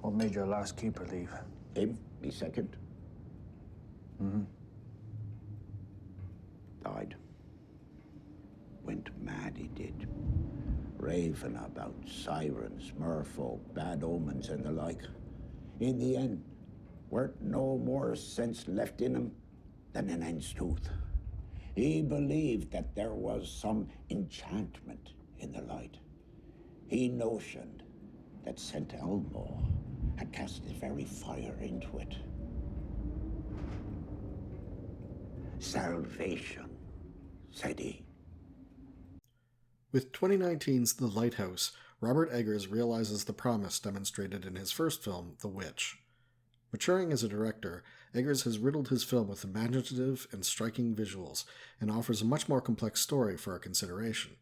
What made your last keeper leave? Him, me second. Died. Went mad, he did. Raving about sirens, merfolk, bad omens, and the like. In the end, weren't no more sense left in him than an hen's tooth. He believed that there was some enchantment in the light. He notioned that St. Elmo had cast his very fire into it. Salvation, said he. With 2019's The Lighthouse, Robert Eggers realizes the promise demonstrated in his first film, The Witch. Maturing as a director, Eggers has riddled his film with imaginative and striking visuals and offers a much more complex story for our consideration.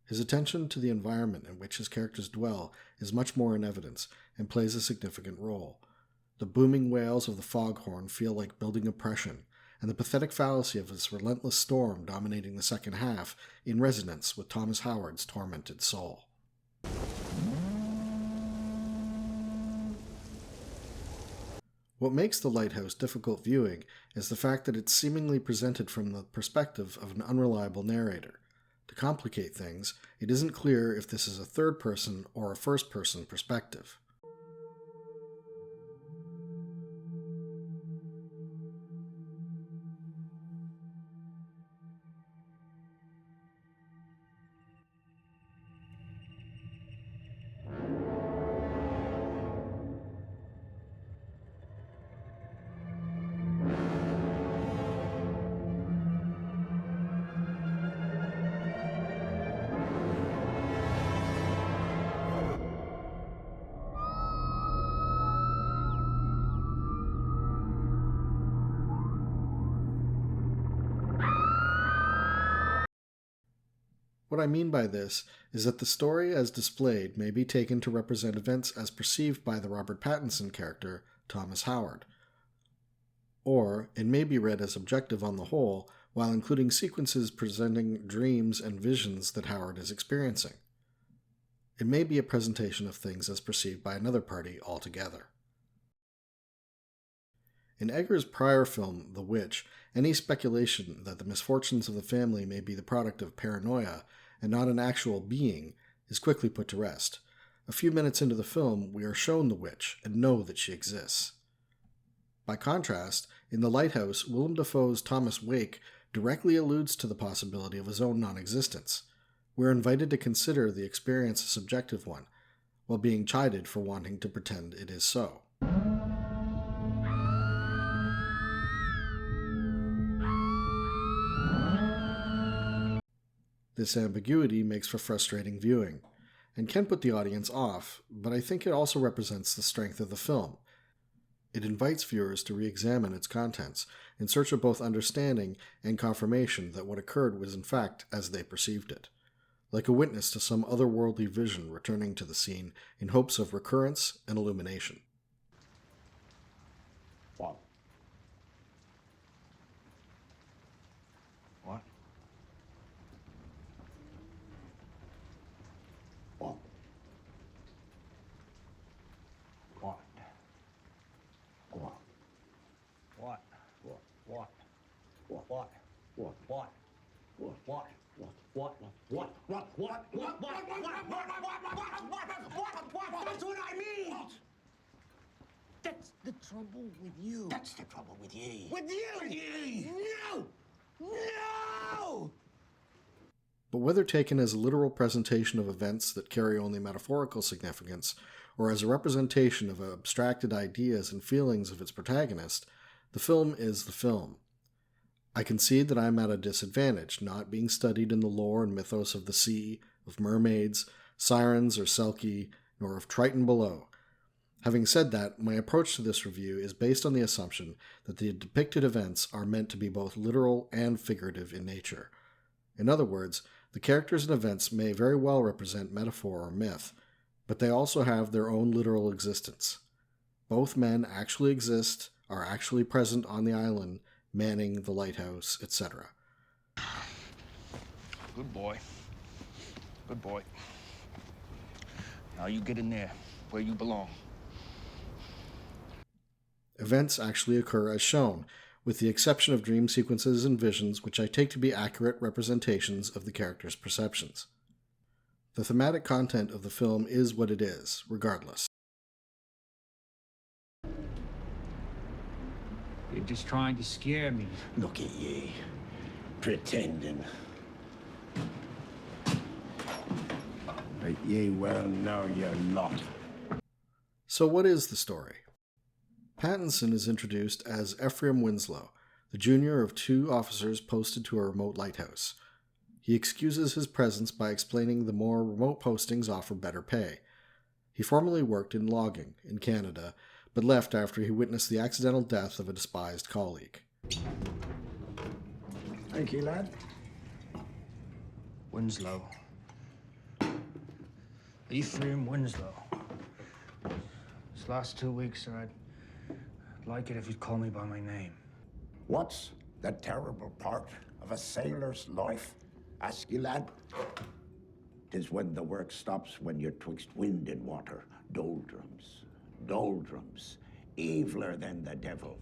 His attention to the environment in which his characters dwell is much more in evidence and plays a significant role. The booming wails of the foghorn feel like building oppression, and the pathetic fallacy of this relentless storm dominating the second half in resonance with Thomas Howard's tormented soul. What makes The Lighthouse difficult viewing is the fact that it's seemingly presented from the perspective of an unreliable narrator. To complicate things, it isn't clear if this is a third-person or a first-person perspective. What I mean by this is that the story as displayed may be taken to represent events as perceived by the Robert Pattinson character, Thomas Howard. Or it may be read as objective on the whole, while including sequences presenting dreams and visions that Howard is experiencing. It may be a presentation of things as perceived by another party altogether. In Eggers' prior film, The Witch, any speculation that the misfortunes of the family may be the product of paranoia and not an actual being is quickly put to rest. A few minutes into the film, we are shown the witch and know that she exists. By contrast, in The Lighthouse, Willem Dafoe's Thomas Wake directly alludes to the possibility of his own non-existence. We are invited to consider the experience a subjective one, while being chided for wanting to pretend it is so. This ambiguity makes for frustrating viewing, and can put the audience off, but I think it also represents the strength of the film. It invites viewers to re-examine its contents, in search of both understanding and confirmation that what occurred was in fact as they perceived it, like a witness to some otherworldly vision returning to the scene in hopes of recurrence and illumination. What? What? What? What? What? What? What? What? What? What? What? What? What? What? What? That's what I mean! That's the trouble with you. That's the trouble with ye. With you! With ye! No! No! But whether taken as a literal presentation of events that carry only metaphorical significance, or as a representation of abstracted ideas and feelings of its protagonist, the film is the film. I concede that I am at a disadvantage, not being studied in the lore and mythos of the sea, of mermaids, sirens, or Selkie, nor of Triton below. Having said that, my approach to this review is based on the assumption that the depicted events are meant to be both literal and figurative in nature. In other words, the characters and events may very well represent metaphor or myth, but they also have their own literal existence. Both men actually exist, are actually present on the island, manning the lighthouse, etc. Good boy. Good boy. Now you get in there, where you belong. Events actually occur as shown, with the exception of dream sequences and visions which I take to be accurate representations of the character's perceptions. The thematic content of the film is what it is, regardless. You're just trying to scare me. Look at ye, pretending. But ye well know you're not. So what is the story? Pattinson is introduced as Ephraim Winslow, the junior of 2 officers posted to a remote lighthouse. He excuses his presence by explaining the more remote postings offer better pay. He formerly worked in logging in Canada, but left after he witnessed the accidental death of a despised colleague. Thank you, lad. Winslow. Ephraim Winslow. This last 2 weeks, sir, I'd like it if you'd call me by my name. What's the terrible part of a sailor's life? Ask you, lad. 'Tis when the work stops, when you're twixt wind and water. Doldrums, doldrums, eviler than the devil.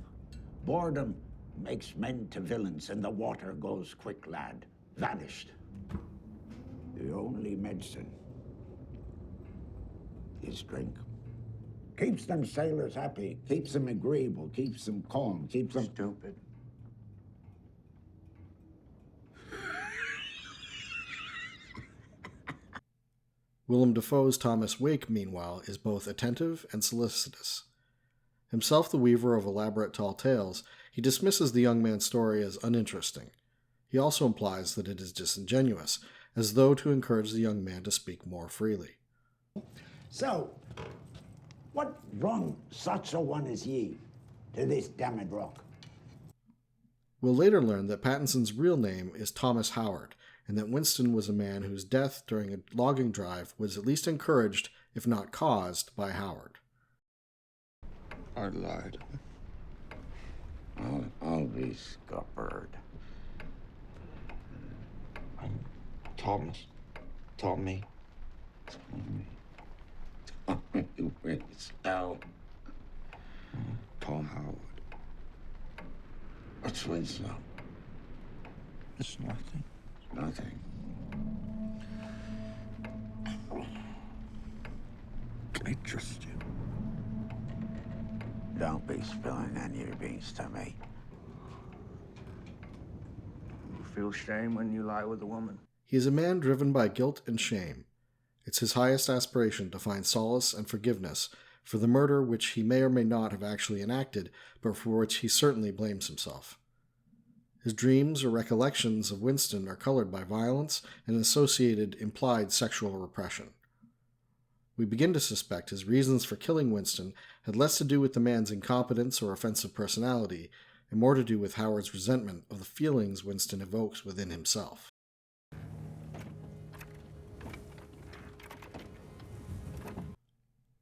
Boredom makes men to villains, and the water goes quick, lad. Vanished. The only medicine is drink. Keeps them sailors happy, keeps them agreeable, keeps them calm, keeps them stupid. Willem Dafoe's Thomas Wake, meanwhile, is both attentive and solicitous. Himself the weaver of elaborate tall tales, he dismisses the young man's story as uninteresting. He also implies that it is disingenuous, as though to encourage the young man to speak more freely. So, what wrong such a one as ye to this damned rock? We'll later learn that Pattinson's real name is Thomas Howard, and that Winston was a man whose death during a logging drive was at least encouraged, if not caused, by Howard. I lied. I'll be scuppered. Thomas. Tommy. Winslow. Tom Howard. What's Winslow? It's nothing. Nothing. Can I trust you? Don't be spilling any of your beans to me. You feel shame when you lie with a woman? He is a man driven by guilt and shame. It's his highest aspiration to find solace and forgiveness for the murder which he may or may not have actually enacted, but for which he certainly blames himself. His dreams or recollections of Winston are colored by violence and associated implied sexual repression. We begin to suspect his reasons for killing Winston had less to do with the man's incompetence or offensive personality, and more to do with Howard's resentment of the feelings Winston evokes within himself.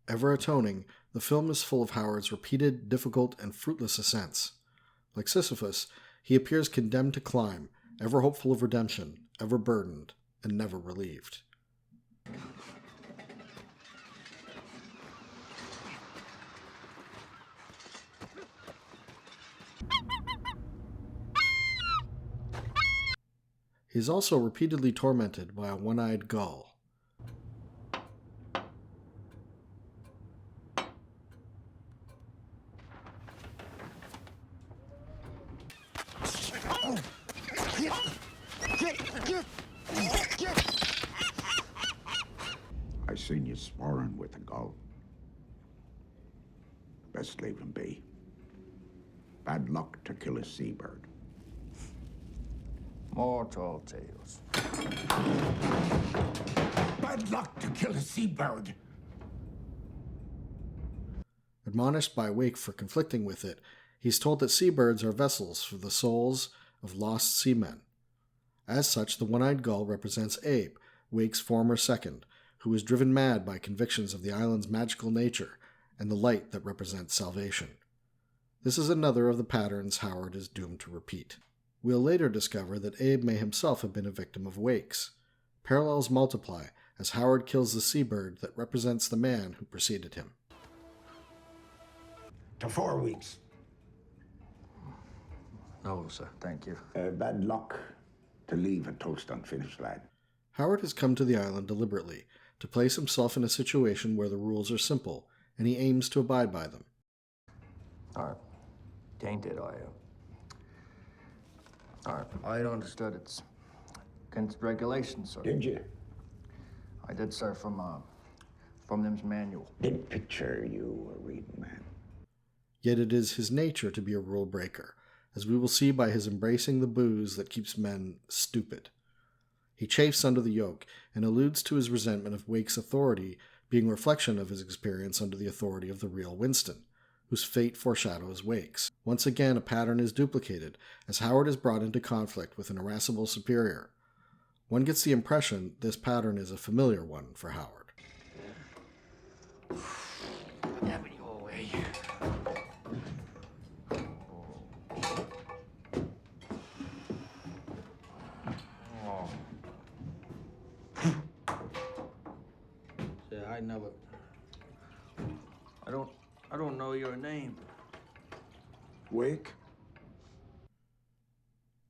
Ever atoning, the film is full of Howard's repeated, difficult, and fruitless ascents. Like Sisyphus, he appears condemned to climb, ever hopeful of redemption, ever burdened, and never relieved. He is also repeatedly tormented by a one-eyed gull. I seen you sparring with a gull. Best leave him be. Bad luck to kill a seabird. More tall tales. Bad luck to kill a seabird. Admonished by Wake for conflicting with it, he's told that seabirds are vessels for the souls of lost seamen. As such, the one-eyed gull represents Abe, Wake's former second, who was driven mad by convictions of the island's magical nature and the light that represents salvation. This is another of the patterns Howard is doomed to repeat. We'll later discover that Abe may himself have been a victim of Wake's. Parallels multiply as Howard kills the seabird that represents the man who preceded him. To 4 weeks. No, sir, thank you. Bad luck to leave a toast unfinished, lad. Howard has come to the island deliberately to place himself in a situation where the rules are simple, and he aims to abide by them. Tainted, are you? I understood it's against regulations, sir. Did you? I did, sir, from them's manual. Did picture you a reading man. Yet it is his nature to be a rule breaker, as we will see by his embracing the booze that keeps men stupid. He chafes under the yoke and alludes to his resentment of Wake's authority being a reflection of his experience under the authority of the real Winston, whose fate foreshadows Wake's. Once again, a pattern is duplicated, as Howard is brought into conflict with an irascible superior. One gets the impression this pattern is a familiar one for Howard. Have it your way. I don't know your name. Wake?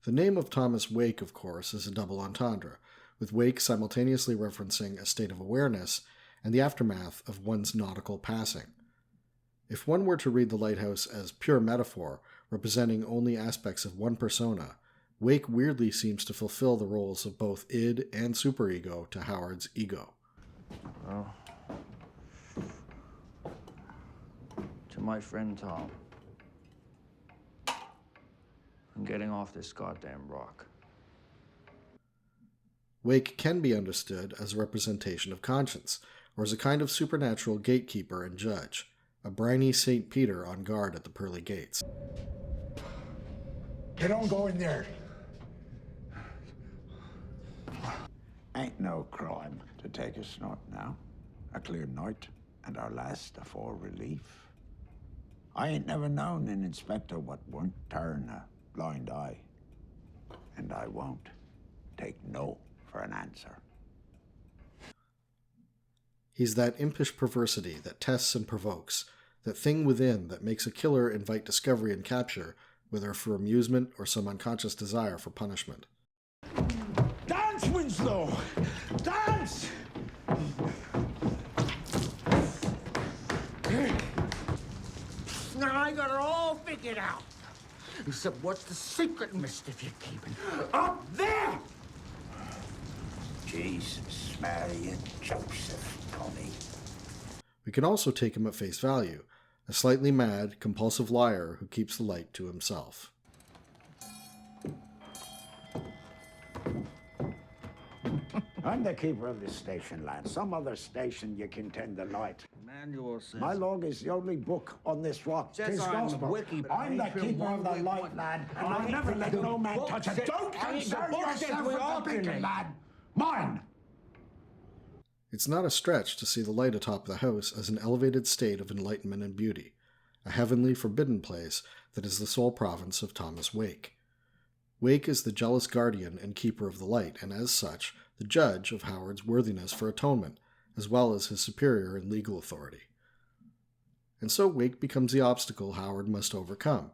The name of Thomas Wake, of course, is a double entendre, with Wake simultaneously referencing a state of awareness and the aftermath of one's nautical passing. If one were to read the Lighthouse as pure metaphor, representing only aspects of one persona, Wake weirdly seems to fulfill the roles of both id and superego to Howard's ego. Well, to my friend Tom, I'm getting off this goddamn rock. Wake can be understood as a representation of conscience, or as a kind of supernatural gatekeeper and judge, a briny St. Peter on guard at the pearly gates. You don't go in there. Ain't no crime to take a snort now. A clear night, and our last afore relief. I ain't never known an inspector what won't turn a blind eye. And I won't take no for an answer. He's that impish perversity that tests and provokes, that thing within that makes a killer invite discovery and capture, whether for amusement or some unconscious desire for punishment. Dance, Winslow! Dance! Now I got it all figured out. Except what's the secret mischief you're keeping? Up there! Jesus, Mary and Joseph, Tommy. We can also take him at face value, a slightly mad, compulsive liar who keeps the light to himself. I'm the keeper of this station, lad. Some other station you can tend the light. Manual says... My log is the only book on this rock. Says 'Tis I'm gospel. wiki, but I'm the I ain't been keeper of the one light, with lad, and I I'll ain't never been let the no man book touch it. said- Don't I ain't the concern book said yourself we with all the can beacon, make. lad. Mine! It's not a stretch to see the light atop the house as an elevated state of enlightenment and beauty, a heavenly forbidden place that is the sole province of Thomas Wake. Wake is the jealous guardian and keeper of the light, and as such, the judge of Howard's worthiness for atonement, as well as his superior in legal authority. And so Wake becomes the obstacle Howard must overcome,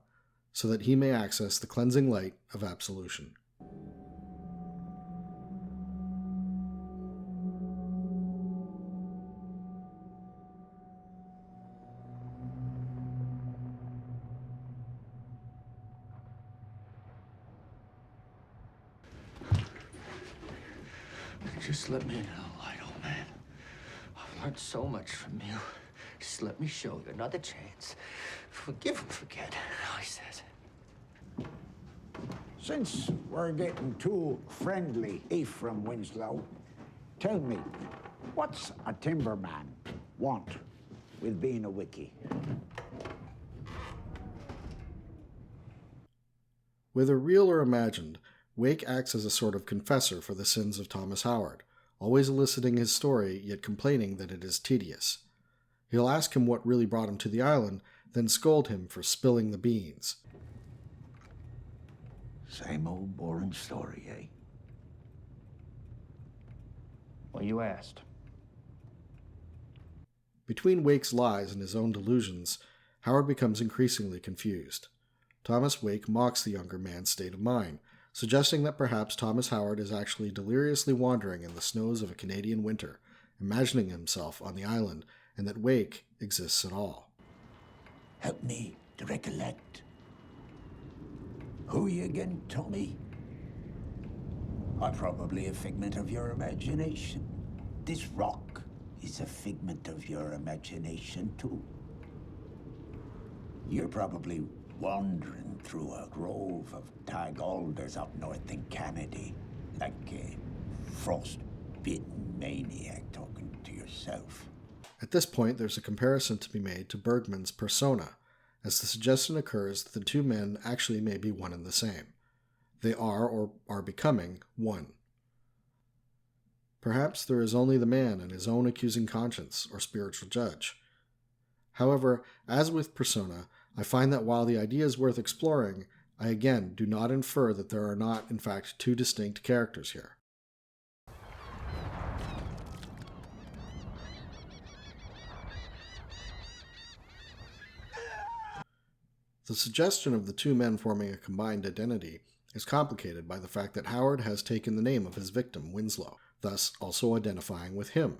so that he may access the cleansing light of absolution. Just let me into the light, old man. I've learned so much from you. Just let me show you another chance. Forgive and forget, I says. Since we're getting too friendly, Ephraim Winslow, tell me, what's a timberman want with being a wiki? Whether real or imagined, Wake acts as a sort of confessor for the sins of Thomas Howard, always eliciting his story yet complaining that it is tedious. He'll ask him what really brought him to the island, then scold him for spilling the beans. Same old boring story, eh? Well, you asked. Between Wake's lies and his own delusions, Howard becomes increasingly confused. Thomas Wake mocks the younger man's state of mind, suggesting that perhaps Thomas Howard is actually deliriously wandering in the snows of a Canadian winter, imagining himself on the island, and that Wake exists at all. Help me to recollect. Who are you again, Tommy? I'm probably a figment of your imagination. This rock is a figment of your imagination, too. You're probably wandering through a grove of tag alders up north in Canada, like a frost-bitten maniac talking to yourself. At this point, there's a comparison to be made to Bergman's Persona, as the suggestion occurs that the two men actually may be one and the same. They are, or are becoming, one. Perhaps there is only the man and his own accusing conscience, or spiritual judge. However, as with Persona, I find that while the idea is worth exploring, I again do not infer that there are not, in fact, two distinct characters here. The suggestion of the two men forming a combined identity is complicated by the fact that Howard has taken the name of his victim, Winslow, thus also identifying with him,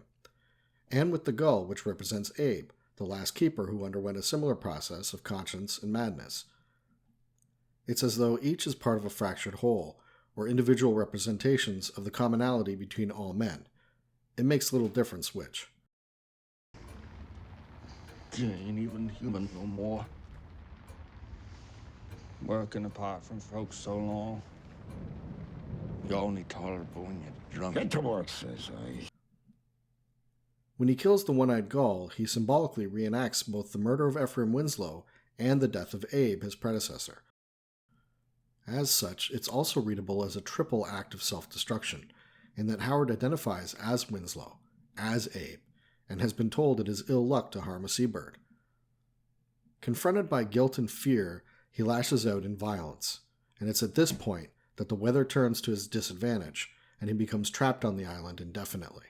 and with the gull, which represents Abe, the last keeper who underwent a similar process of conscience and madness. It's as though each is part of a fractured whole, or individual representations of the commonality between all men. It makes little difference which. You ain't even human no more. Working apart from folks so long. You're only tolerable when you're drunk. Get to work, says I. When he kills the one-eyed gull, he symbolically reenacts both the murder of Ephraim Winslow and the death of Abe, his predecessor. As such, it's also readable as a triple act of self-destruction, in that Howard identifies as Winslow, as Abe, and has been told it is ill luck to harm a seabird. Confronted by guilt and fear, he lashes out in violence, and it's at this point that the weather turns to his disadvantage, and he becomes trapped on the island indefinitely.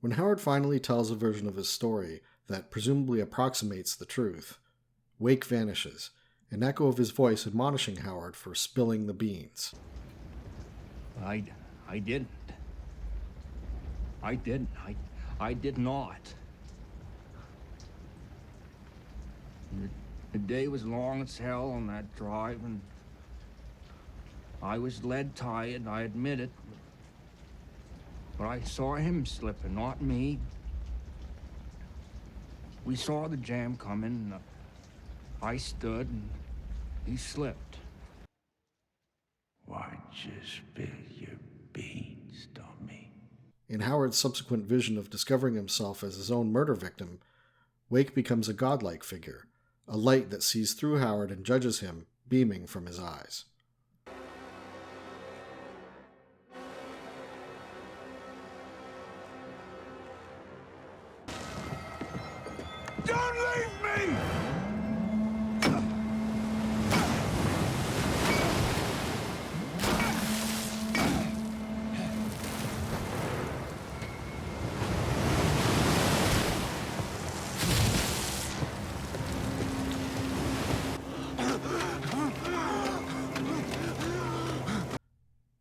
When Howard finally tells a version of his story that presumably approximates the truth, Wake vanishes, an echo of his voice admonishing Howard for spilling the beans. I didn't. I didn't. I did not. The day was long as hell on that drive, and I was lead-tired, I admit it. But I saw him slipping, not me. We saw the jam coming, and I stood, and he slipped. Why'd you spill your beans, Tommy? In Howard's subsequent vision of discovering himself as his own murder victim, Wake becomes a godlike figure, a light that sees through Howard and judges him, beaming from his eyes. Don't leave me!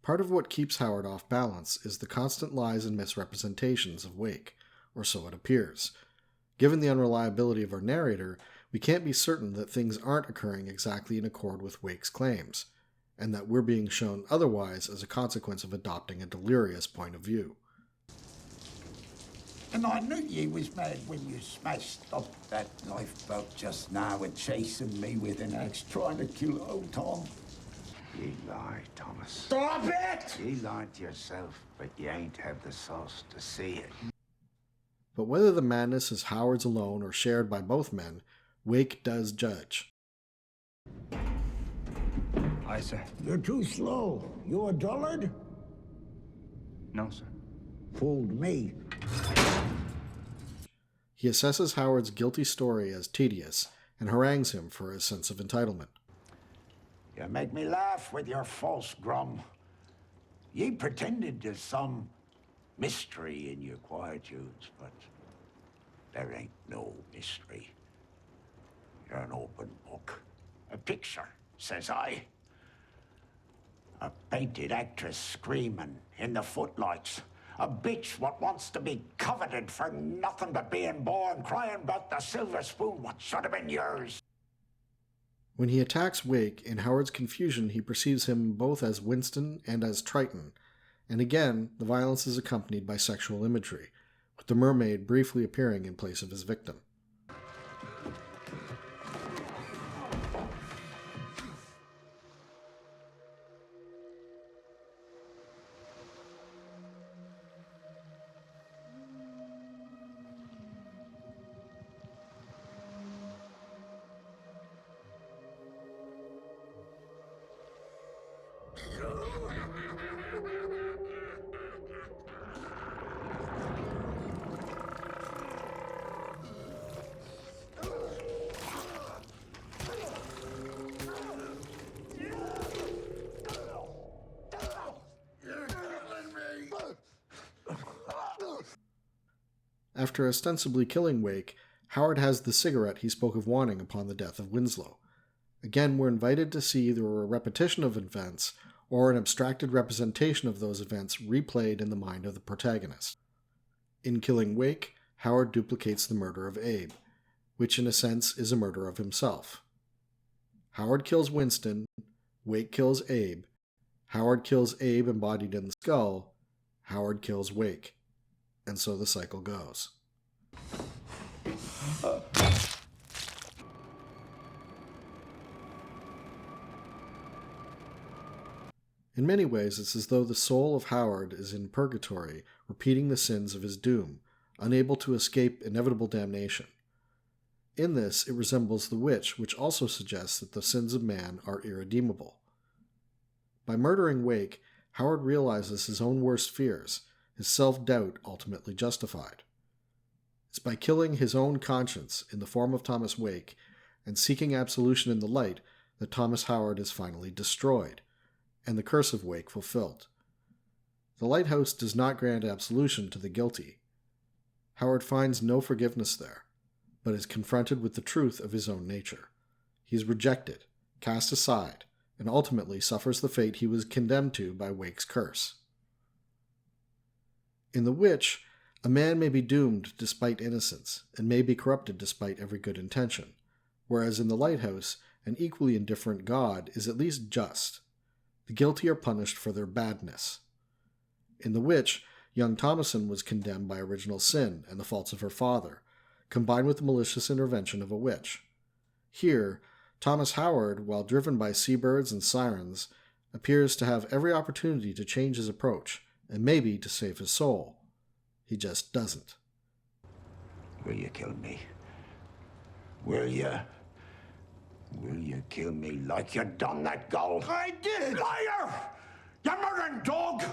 Part of what keeps Howard off balance is the constant lies and misrepresentations of Wake, or so it appears. Given the unreliability of our narrator, we can't be certain that things aren't occurring exactly in accord with Wake's claims, and that we're being shown otherwise as a consequence of adopting a delirious point of view. And I knew ye was mad when you smashed up that lifeboat just now and chasing me with an axe trying to kill old Tom. Ye lie, Thomas. Stop it! Ye lied to yourself, but ye ain't have the sauce to see it. But whether the madness is Howard's alone or shared by both men, Wake does judge. Aye, sir. You're too slow. You a dullard? No, sir. Fooled me. He assesses Howard's guilty story as tedious and harangues him for his sense of entitlement. You make me laugh with your false grum. Ye pretended there's some mystery in your quietudes, but there ain't no mystery. You're an open book. A picture, says I. A painted actress screaming in the footlights. A bitch what wants to be coveted for nothing but being born, crying about the silver spoon what should have been yours. When he attacks Wake, in Howard's confusion he perceives him both as Winston and as Triton, and again the violence is accompanied by sexual imagery, with the mermaid briefly appearing in place of his victim. After ostensibly killing Wake, Howard has the cigarette he spoke of wanting upon the death of Winslow. Again, we're invited to see either a repetition of events or an abstracted representation of those events replayed in the mind of the protagonist. In killing Wake, Howard duplicates the murder of Abe, which in a sense is a murder of himself. Howard kills Winston, Wake kills Abe, Howard kills Abe embodied in the skull, Howard kills Wake. And so the cycle goes. In many ways, it's as though the soul of Howard is in purgatory, repeating the sins of his doom, unable to escape inevitable damnation. In this, it resembles the witch, which also suggests that the sins of man are irredeemable. By murdering Wake, Howard realizes his own worst fears, his self-doubt ultimately justified. It's by killing his own conscience in the form of Thomas Wake and seeking absolution in the light that Thomas Howard is finally destroyed, and the curse of Wake fulfilled. The Lighthouse does not grant absolution to the guilty. Howard finds no forgiveness there, but is confronted with the truth of his own nature. He is rejected, cast aside, and ultimately suffers the fate he was condemned to by Wake's curse. In The Witch, a man may be doomed despite innocence, and may be corrupted despite every good intention, whereas in The Lighthouse, an equally indifferent God is at least just. The guilty are punished for their badness. In The Witch, young Thomasin was condemned by original sin and the faults of her father, combined with the malicious intervention of a witch. Here, Thomas Howard, while driven by seabirds and sirens, appears to have every opportunity to change his approach, and maybe to save his soul. He just doesn't. Will you kill me? Will you? Will you kill me like you done that gull? I did! Liar! You murdering dog!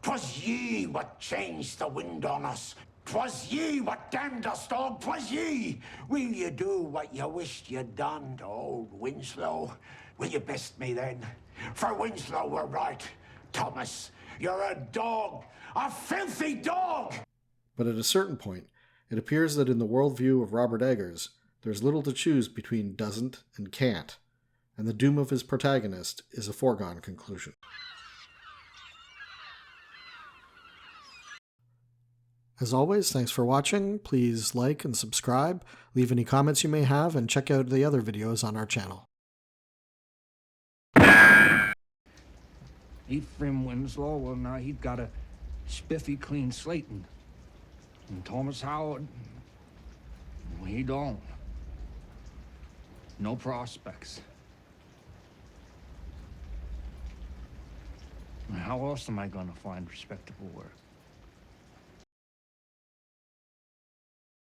'Twas ye what changed the wind on us. 'Twas ye what damned us, dog. 'Twas ye! Will you do what you wished you'd done to old Winslow? Will you best me then? For Winslow were right. Thomas, you're a dog! A filthy dog! But at a certain point, it appears that in the worldview of Robert Eggers, there's little to choose between doesn't and can't, and the doom of his protagonist is a foregone conclusion. As always, thanks for watching. Please like and subscribe, leave any comments you may have, and check out the other videos on our channel. Ephraim Winslow, well, now he'd got a spiffy clean slate, and Thomas Howard, well, he don't. No prospects. How else am I going to find respectable work?